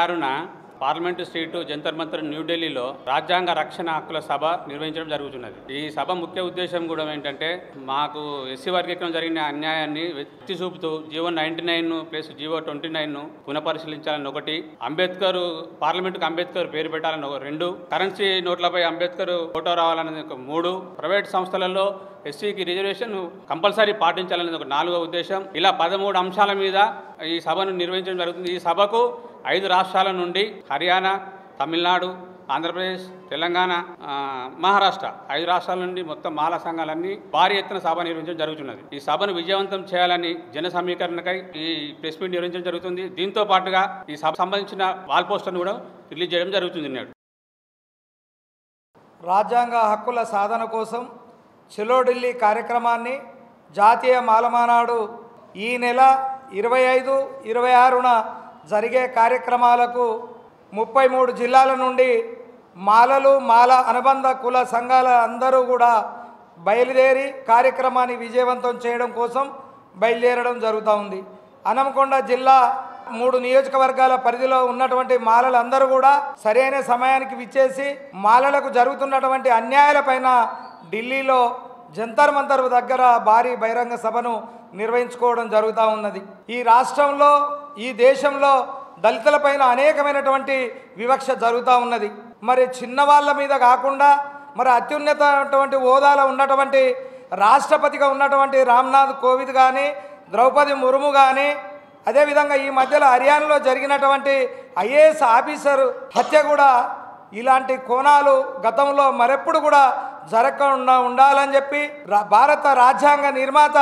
26న parliament street Jantar Mantar న్యూఢిల్లీలో రాజ్యాంగ రక్షణ హక్కుల సభ నిర్వహించడం జరుగుతున్నది. ఈ సభ ముఖ్య ఉద్దేశం కూడా ఏంటంటే మాకు ఎస్సీ వర్గీకరణ జరిగిన అన్యాయాన్ని ఎత్తి చూపుతూ జీవో 99 ప్లస్ జీవో 29 పునఃపరిశీలించాలని ఒకటి, పార్లమెంటుకు అంబేద్కర్ పేరు పెట్టాలని 2, కరెన్సీ నోట్లపై అంబేద్కర్ ఫోటో రావాలనేది 3, ప్రైవేట్ సంస్థలలో ఎస్సీకి రిజర్వేషన్ కంపల్సరీ పాటించాలనేది 4వ ఉద్దేశం. ఇలా 13 అంశాల మీద ఈ సభను నిర్వహించడం జరుగుతుంది. ఈ సభకు 5 రాష్ట్రాల నుండి హర్యానా, తమిళనాడు, ఆంధ్రప్రదేశ్, తెలంగాణ, మహారాష్ట్ర 5 రాష్ట్రాల నుండి మొత్తం మాల సంఘాలన్నీ భారీ ఎత్తున సభ నిర్వహించడం జరుగుతున్నది. ఈ సభను విజయవంతం చేయాలని జన సమీకరణకై ఈ ప్రెస్ మీట్ నిర్వహించడం జరుగుతుంది. దీంతో పాటుగా ఈ సభ సంబంధించిన వాల్ పోస్టర్ను కూడా రిలీజ్ చేయడం జరుగుతుంది. నేడు రాజ్యాంగ హక్కుల సాధన కోసం చలో ఢిల్లీ కార్యక్రమాన్ని జాతీయ మాలమానాడు ఈ నెల 25, 26న జరిగే కార్యక్రమాలకు 33 జిల్లాల నుండి మాలలు, మాల అనుబంధ కుల సంఘాల అందరూ కూడా బయలుదేరి కార్యక్రమాన్ని విజయవంతం చేయడం కోసం బయలుదేరడం జరుగుతూ ఉంది. హన్మకొండ జిల్లా 3 నియోజకవర్గాల పరిధిలో ఉన్నటువంటి మాలలందరూ కూడా సరైన సమయానికి విచ్చేసి మాలలకు జరుగుతున్నటువంటి అన్యాయాలపైన ఢిల్లీలో జంతర్ మంతర్ దగ్గర భారీ బహిరంగ సభను నిర్వహించుకోవడం జరుగుతూ ఉన్నది. ఈ రాష్ట్రంలో, ఈ దేశంలో దళితులపైన అనేకమైనటువంటి వివక్ష జరుగుతూ ఉన్నది. మరి చిన్నవాళ్ళ మీద కాకుండా మరి అత్యున్నతమైనటువంటి హోదాలో ఉన్నటువంటి రాష్ట్రపతిగా ఉన్నటువంటి రామ్నాథ్ కోవింద్ కానీ, ద్రౌపది ముర్ము కానీ, అదేవిధంగా ఈ మధ్యలో హర్యానాలో జరిగినటువంటి ఐఏఎస్ ఆఫీసర్ హత్య కూడా ఇలాంటి కోణాలు గతంలో మరెప్పుడు కూడా జరగకుండా ఉండాలని చెప్పి భారత రాజ్యాంగ నిర్మాత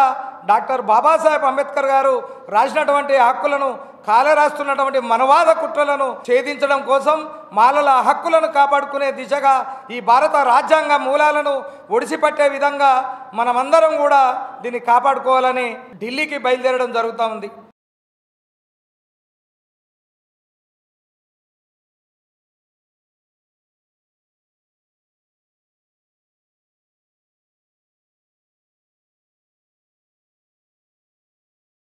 డాక్టర్ బాబాసాహెబ్ అంబేద్కర్ గారు రాసినటువంటి హక్కులను కాలరాస్తున్నటువంటి మనవాద కుట్రలను ఛేదించడం కోసం, మాలల హక్కులను కాపాడుకునే దిశగా ఈ భారత రాజ్యాంగ మూలాలను ఒడిసిపట్టే విధంగా మనమందరం కూడా దీన్ని కాపాడుకోవాలని ఢిల్లీకి బయలుదేరడం జరుగుతూ ఉంది.